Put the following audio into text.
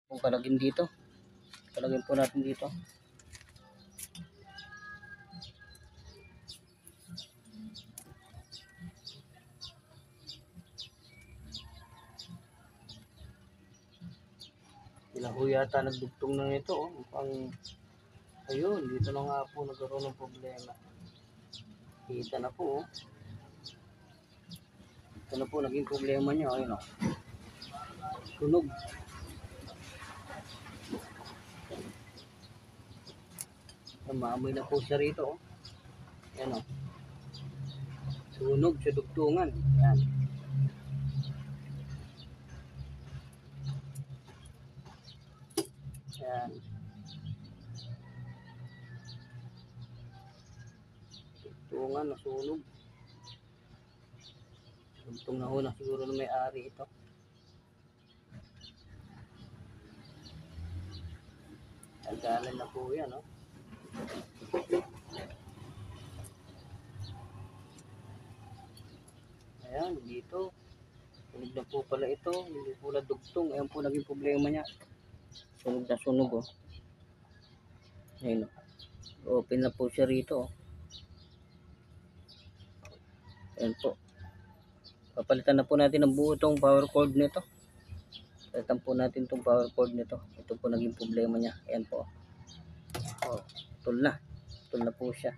Kung palagin dito. Palagin po natin dito. Ilang ho yata nagdugtong na ito. Ayun, dito na nga po nagkaroon ng problema. Kita na po. Ito na po naging problema niya. Ayun o. Tunog. Maamoy na po siya rito. Ayan o. Sunog sa dugtungan. Ayan. Ayan. Dugtungan na sunog. Dugtong na ho na siguro na may-ari ito. Tagalan na po yan o. Ayan, dito. Sunog na po pala ito. Hindi po na dugtong. Ayan po naging problema niya. Sunog na sunog o. Ayan o. Open na po siya rito o. Ayan po. Papalitan na po natin ang buo itong power cord nito. Palitan po natin itong power cord nito. Ito po naging problema niya. Ayan po. Oh, tul na. Tul na po siya.